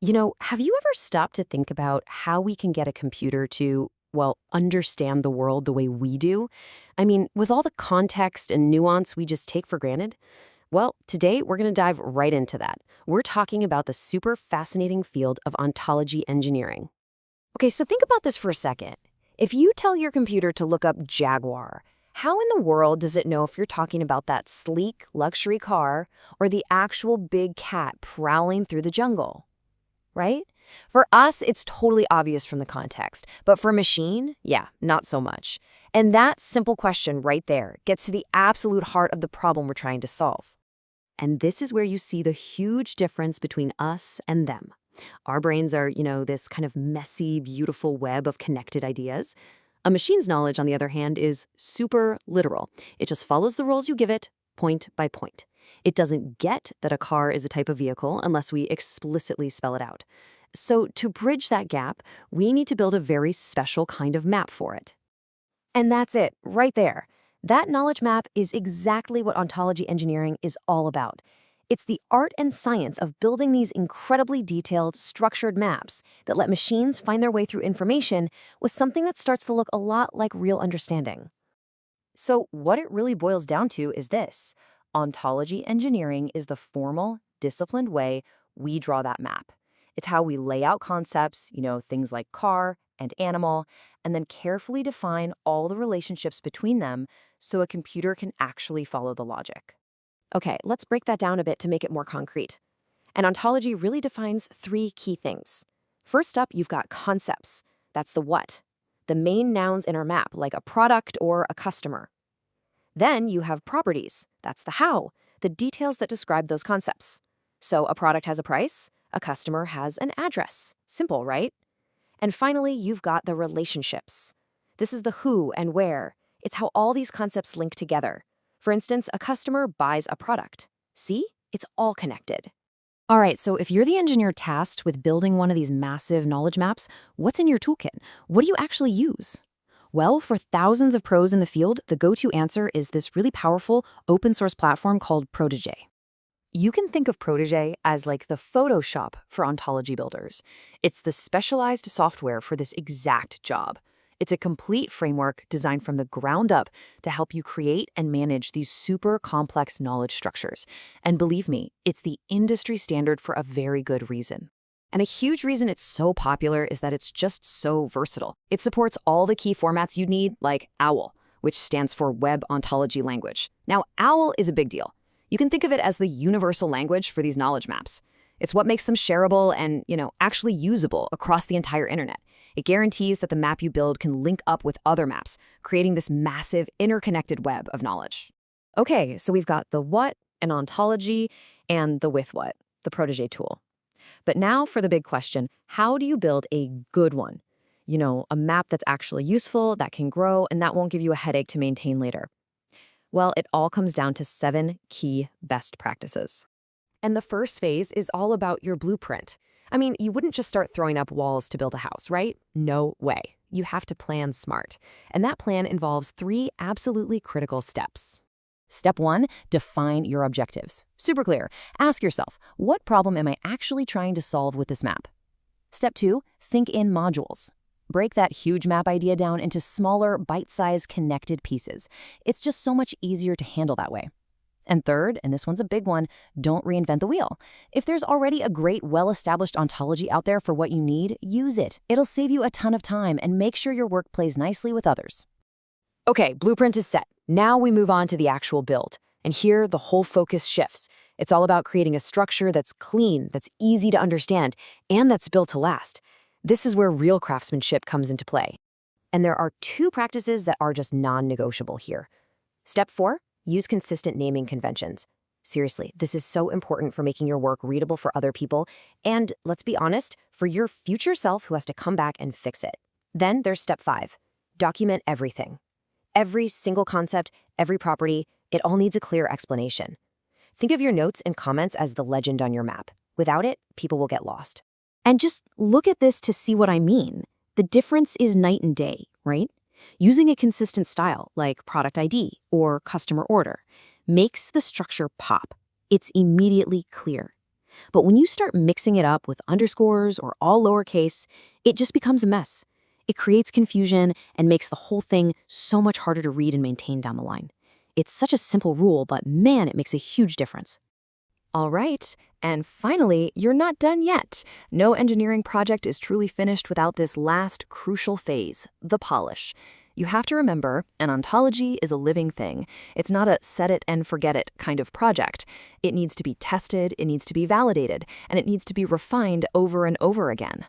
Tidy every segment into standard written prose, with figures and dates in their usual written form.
Have you ever stopped to think about how we can get a computer to, well, understand the world the way we do? I mean, with all the context and nuance we just take for granted? Well, today we're going to dive right into that. We're talking about the super fascinating field of ontology engineering. Okay, so think about this for a second. If you tell your computer to look up Jaguar, how in the world does it know if you're talking about that sleek luxury car or the actual big cat prowling through the jungle? Right? For us, it's totally obvious from the context, but for a machine, yeah, not so much. And that simple question right there gets to the absolute heart of the problem we're trying to solve. And this is where you see the huge difference between us and them. Our brains are, this kind of messy, beautiful web of connected ideas. A machine's knowledge, on the other hand, is super literal. It just follows the rules you give it, point by point. It doesn't get that a car is a type of vehicle unless we explicitly spell it out. So to bridge that gap, we need to build a very special kind of map for it. And that's it, right there. That knowledge map is exactly what ontology engineering is all about. It's the art and science of building these incredibly detailed, structured maps that let machines find their way through information with something that starts to look a lot like real understanding. So what it really boils down to is this. Ontology engineering is the formal, disciplined way we draw that map. It's how we lay out concepts, things like car and animal, and then carefully define all the relationships between them so a computer can actually follow the logic. Okay, let's break that down a bit to make it more concrete. And ontology really defines three key things. First up, you've got concepts. That's the what, the main nouns in our map, like a product or a customer. Then you have properties. That's the how, the details that describe those concepts. So a product has a price, a customer has an address. Simple, right? And finally, you've got the relationships. This is the who and where. It's how all these concepts link together. For instance, a customer buys a product. See? It's all connected. All right, so if you're the engineer tasked with building one of these massive knowledge maps, what's in your toolkit? What do you actually use? Well, for thousands of pros in the field, the go-to answer is this really powerful open source platform called Protégé. You can think of Protégé as like the Photoshop for ontology builders. It's the specialized software for this exact job. It's a complete framework designed from the ground up to help you create and manage these super complex knowledge structures. And believe me, it's the industry standard for a very good reason. And a huge reason it's so popular is that it's just so versatile. It supports all the key formats you'd need, like OWL, which stands for Web Ontology Language. Now, OWL is a big deal. You can think of it as the universal language for these knowledge maps. It's what makes them shareable and, actually usable across the entire internet. It guarantees that the map you build can link up with other maps, creating this massive interconnected web of knowledge. Okay, so we've got the what, an ontology, and the with what, the Protégé tool. But now for the big question, how do you build a good one? A map that's actually useful, that can grow, and that won't give you a headache to maintain later. Well, it all comes down to 7 key best practices. And the first phase is all about your blueprint. I mean, you wouldn't just start throwing up walls to build a house, right? No way. You have to plan smart. And that plan involves 3 absolutely critical steps. Step 1, define your objectives. Super clear. Ask yourself, what problem am I actually trying to solve with this map? Step 2, think in modules. Break that huge map idea down into smaller, bite-sized, connected pieces. It's just so much easier to handle that way. And third, and this one's a big one, don't reinvent the wheel. If there's already a great, well-established ontology out there for what you need, use it. It'll save you a ton of time and make sure your work plays nicely with others. Okay, blueprint is set. Now we move on to the actual build. And here, the whole focus shifts. It's all about creating a structure that's clean, that's easy to understand, and that's built to last. This is where real craftsmanship comes into play. And there are 2 practices that are just non-negotiable here. Step 4, use consistent naming conventions. Seriously, this is so important for making your work readable for other people, and let's be honest, for your future self who has to come back and fix it. Then there's step 5, document everything. Every single concept, every property, it all needs a clear explanation. Think of your notes and comments as the legend on your map. Without it, people will get lost. And just look at this to see what I mean. The difference is night and day, right? Using a consistent style, like product ID or customer order, makes the structure pop. It's immediately clear. But when you start mixing it up with underscores or all lowercase, it just becomes a mess. It creates confusion and makes the whole thing so much harder to read and maintain down the line. It's such a simple rule, but man, it makes a huge difference. All right, and finally, you're not done yet. No engineering project is truly finished without this last crucial phase, the polish. You have to remember, an ontology is a living thing. It's not a set it and forget it kind of project. It needs to be tested, it needs to be validated, and it needs to be refined over and over again.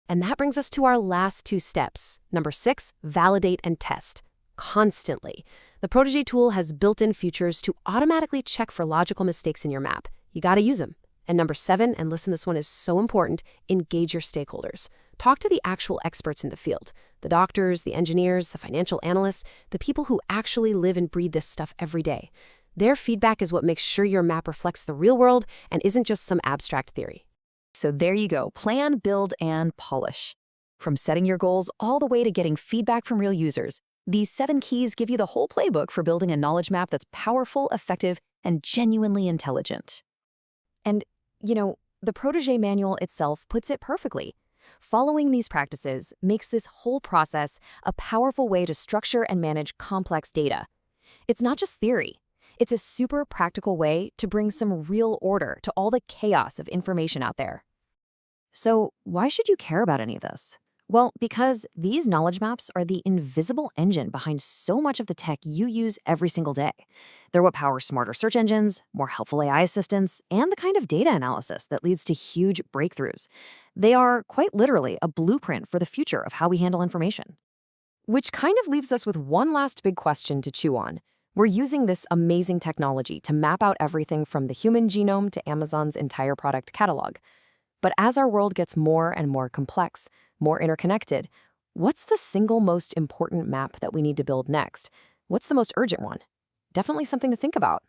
And that brings us to our last two steps. Number 6, validate and test. Constantly. The Protégé tool has built-in features to automatically check for logical mistakes in your map. You gotta use them. And number 7, and listen, this one is so important, engage your stakeholders. Talk to the actual experts in the field. The doctors, the engineers, the financial analysts, the people who actually live and breathe this stuff every day. Their feedback is what makes sure your map reflects the real world and isn't just some abstract theory. So there you go, plan, build, and polish. From setting your goals all the way to getting feedback from real users, these 7 keys give you the whole playbook for building a knowledge map that's powerful, effective, and genuinely intelligent. And, the Protégé manual itself puts it perfectly. Following these practices makes this whole process a powerful way to structure and manage complex data. It's not just theory. It's a super practical way to bring some real order to all the chaos of information out there. So why should you care about any of this? Well, because these knowledge maps are the invisible engine behind so much of the tech you use every single day. They're what powers smarter search engines, more helpful AI assistants, and the kind of data analysis that leads to huge breakthroughs. They are quite literally a blueprint for the future of how we handle information. Which kind of leaves us with one last big question to chew on. We're using this amazing technology to map out everything from the human genome to Amazon's entire product catalog. But as our world gets more and more complex, more interconnected, what's the single most important map that we need to build next? What's the most urgent one? Definitely something to think about.